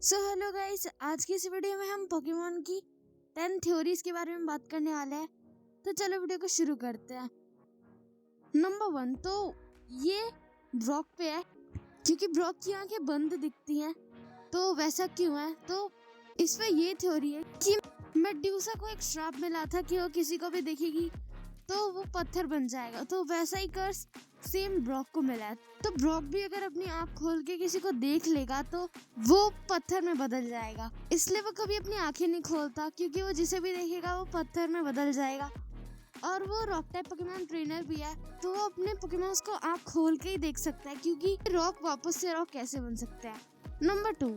So hello guys, आज की इस वीडियो में हम पोकेमोन की 10 थ्योरीज के बारे में बात करने वाले हैं। तो चलो वीडियो को शुरू करते हैं। नंबर 1, तो ये ब्रॉक पे है क्योंकि ब्रॉक की आंखें बंद दिखती हैं। तो वैसा क्यों है? तो इस पे ये थ्योरी है कि मेड्यूसा को एक श्राप मिला था कि वो किसी को भी देखेगी तो वो पत्थर बन जाएगा। तो वैसा ही कर्स सेम ब्रॉक को मिला है। तो ब्रॉक भी अगर अपनी आंख खोल के किसी को देख लेगा तो वो पत्थर में बदल जाएगा। इसलिए वो कभी अपनी आंखें नहीं खोलता क्योंकि वो जिसे भी देखेगा वो पत्थर में बदल जाएगा। और वो रॉक टाइप पोकेमॉन ट्रेनर भी है, तो वो अपने पोकेमॉन्स को आंख खोल के ही देख सकता है क्योंकि रॉक वापस से रॉक कैसे बन सकता है। नंबर 2,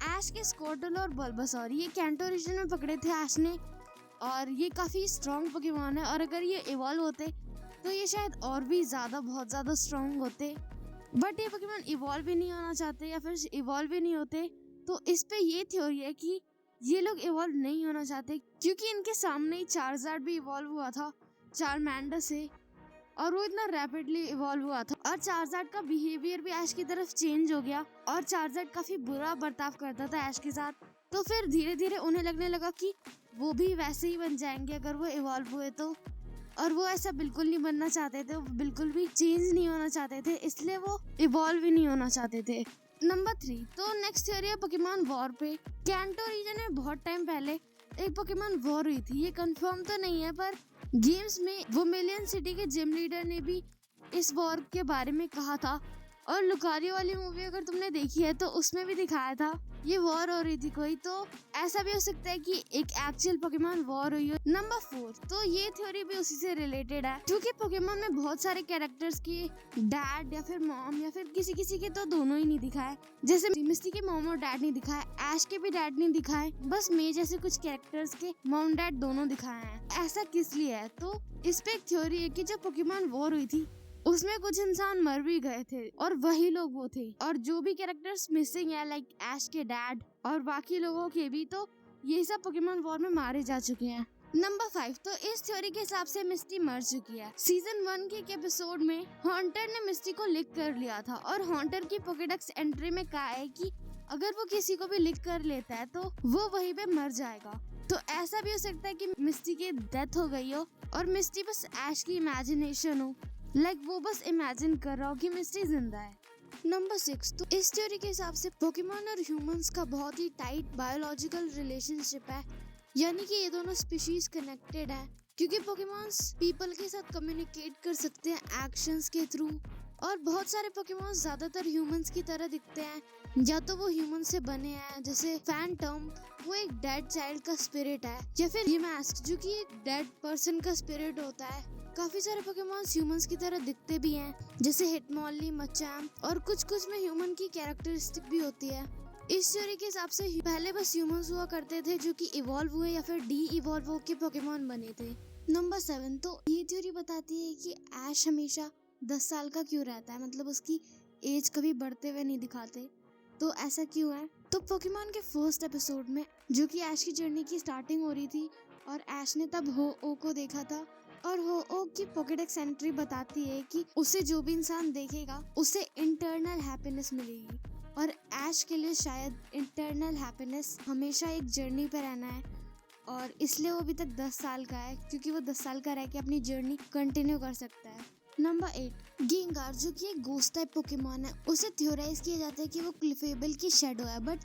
ऐश के स्क्वार्टल और बल्बासौर ये कैंटो रीजन में पकड़े थे ऐश ने, और ये काफी स्ट्रॉन्ग पोकेमॉन है। और अगर ये इवॉल्व होते तो ये शायद और भी बहुत ज्यादा स्ट्रॉन्ग होते, बट ये पोकेमॉन इवॉल्व भी नहीं होना चाहते या फिर इवॉल्व भी नहीं होते। तो इस पे ये थ्योरी है कि ये लोग इवॉल्व नहीं होना चाहते क्योंकि इनके सामने ही चार्जार्ड भी इवॉल्व हुआ था चारमैंडर से, और वो इतना रैपिडली इवॉल्व हुआ था। और चार्जार्ड का बिहेवियर भी ऐश की तरफ चेंज हो गया और चार्जार्ड काफी बुरा बर्ताव करता था ऐश के साथ। तो फिर धीरे धीरे उन्हें लगने लगा कि वो भी वैसे ही बन जाएंगे अगर वो इवॉल्व हुए तो, और वो ऐसा बिल्कुल नहीं बनना चाहते थे, वो बिल्कुल भी चेंज नहीं होना चाहते थे, इसलिए वो इवॉल्व भी नहीं होना चाहते थे। नंबर 3, तो नेक्स्ट थ्योरी है पोकेमॉन वॉर पे। कैंटो रीजन में बहुत टाइम पहले एक पोकेमॉन वॉर हुई थी। ये कंफर्म तो नहीं है पर गेम्स में वो मिलियन सिटी के जिम लीडर ने भी इस वॉर के बारे में कहा था, और लुकारियो वाली मूवी अगर तुमने देखी है तो उसमें भी दिखाया था ये वॉर हो रही थी कोई। तो ऐसा भी हो सकता है कि एक एक्चुअल पोकेमॉन वॉर हुई हो। नंबर 4, तो ये थ्योरी भी उसी से रिलेटेड है क्योंकि पोकेमॉन में बहुत सारे कैरेक्टर्स के डैड या फिर मॉम या फिर किसी किसी के तो दोनों ही नहीं दिखाए, जैसे मिस्टी के मॉम और डैड नहीं दिखाए, ऐश के भी डैड नहीं दिखाए, बस मे जैसे कुछ कैरेक्टर्स के मॉम डैड दोनों दिखाए हैं। ऐसा किस लिए है? तो इस पे एक थ्योरी है कि जब पोकेमॉन वॉर हुई थी उसमें कुछ इंसान मर भी गए थे और वही लोग वो थे, और जो भी कैरेक्टर्स मिसिंग है लाइक ऐश के डैड और बाकी लोगों के भी, तो ये सब पोकेमॉन वॉर में मारे जा चुके हैं। नंबर 5, तो इस थ्योरी के हिसाब से मिस्टी मर चुकी है। सीजन 1 के एक एपिसोड में हॉन्टर ने मिस्टी को लिक कर लिया था और हॉन्टर की पोकेडेक्स एंट्री में कहा है कि अगर वो किसी को भी लिक कर लेता है तो वो वहीं पे मर जाएगा। तो ऐसा भी हो सकता है कि मिस्टी की डेथ हो गई हो और मिस्टी बस ऐश की इमेजिनेशन हो, वो बस इमेजिन कर रहा हो कि मिस्टी जिंदा है। नंबर 6, तो इस थ्योरी के हिसाब से पोकेमॉन और ह्यूमंस का बहुत ही टाइट बायोलॉजिकल रिलेशनशिप है, यानी कि ये दोनों स्पीशीज कनेक्टेड है क्योंकि पोकेमॉन्स पीपल के साथ कम्युनिकेट कर सकते हैं एक्शंस के थ्रू, और बहुत सारे पोकेमॉन्स ज्यादातर ह्यूमंस की तरह दिखते हैं, या तो वो ह्यूमन से बने हैं जैसे फैंटम वो एक डेड चाइल्ड का स्पिरिट है, या फिर यमास्क जो कि एक डेड पर्सन का स्पिरिट होता है। काफी सारे पोकेमॉन्स ह्यूमंस की तरह दिखते भी हैं जैसे हिटमॉली, मचाम्प, और कुछ में ह्यूमन की कैरेक्टरिस्टिक भी होती है। इस थ्योरी के हिसाब से पहले बस ह्यूमंस हुआ करते थे जो कि इवॉल्व हुए या फिर डी इवॉल्व होके पोकेमॉन बने थे। नंबर 7, तो ये थ्योरी बताती है कि ऐश हमेशा 10 साल का क्यों रहता है, मतलब उसकी एज कभी बढ़ते हुए नहीं दिखाते। तो ऐसा क्यों है? तो पोकेमॉन के फर्स्ट एपिसोड में जो कि ऐश की जर्नी की स्टार्टिंग हो रही थी और ऐश ने तब हो-ओ को देखा था, और हो-ओ की पोकेडेक्स एंट्री बताती है कि उसे जो भी इंसान देखेगा उसे इंटरनल हैप्पीनेस मिलेगी, और ऐश के लिए शायद इंटरनल हैप्पीनेस हमेशा एक जर्नी पे रहना है, और इसलिए वो अभी तक 10 साल का है क्योंकि वो 10 साल का रह के अपनी जर्नी कंटिन्यू कर सकता है। नंबर 8, गेंगार जो कि एक घोस्ट टाइप पोकेमॉन है, उसे थ्योराइज किया जाता है कि वो क्लिफेबल की शैडो है, बट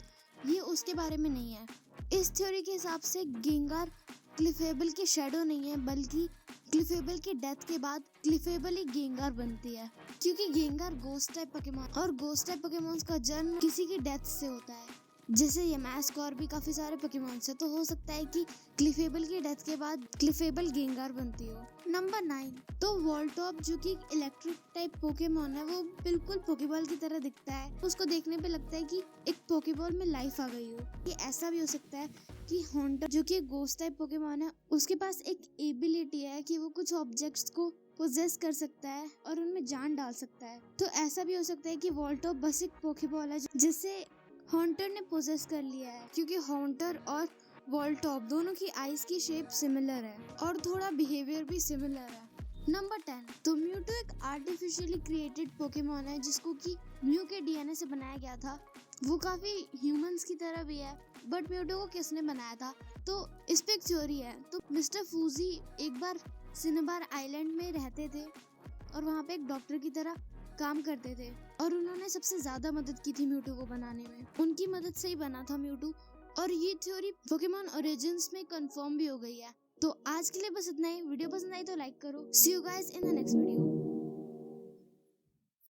ये उसके बारे में नहीं है। इस थ्योरी के हिसाब से गेंगार क्लिफेबल की शैडो नहीं है, बल्कि क्लिफेबल की डेथ के बाद क्लिफेबल ही गेंगार बनती है क्योंकि गेंगार घोस्ट टाइप पोकेमॉन, और घोस्ट टाइप पोकेमॉन्स का जन्म किसी की डेथ से होता है, जैसे यमास्क और भी काफी सारे पोकेमॉन से। तो हो सकता है कि क्लिफेबल की डेथ के बाद क्लिफेबल गेंगार बनती हो। नंबर 9, तो वोल्टॉप जो कि इलेक्ट्रिक टाइप पोकेमॉन है, वो बिल्कुल पोकेबॉल की तरह दिखता है। उसको देखने पे लगता है कि एक पोकेबॉल में लाइफ आ गई हो। ये ऐसा भी हो सकता है कि हॉन्टर जो कि घोस्ट टाइप पोकेमॉन है, उसके पास एक एबिलिटी है कि वो कुछ ऑब्जेक्ट्स को पोजेस कर सकता है और उनमें जान डाल सकता है। तो ऐसा भी हो सकता है कि वोल्टॉप बस एक पोकेबॉल है जिसे हॉन्टर ने पोजेस कर लिया है, क्योंकि हॉन्टर और वोल्टॉप दोनों की आईज की शेप सिमिलर है और थोड़ा बिहेवियर भी सिमिलर है। नंबर 10, तो म्यूटू एक आर्टिफिशियली क्रिएटेड पोकेमॉन है जिसको कि म्यू के डीएनए से बनाया गया था। वो काफी ह्यूमंस की तरह भी है, बट म्यूटू को किसने बनाया था, तो इस पे एक थ्योरी है। तो मिस्टर फूजी एक बार सिनेबार आइलैंड में रहते थे और वहाँ पे एक डॉक्टर की तरह काम करते थे और उन्होंने सबसे ज्यादा मदद की थी म्यूटू को बनाने में। उनकी मदद से ही बना था म्यूटू और ये थ्योरी पोकेमॉन ओरिजिन्स में कंफर्म भी हो गई है। तो आज के लिए बस इतना ही। वीडियो पसंद आई तो लाइक करो। See you guys in the next video.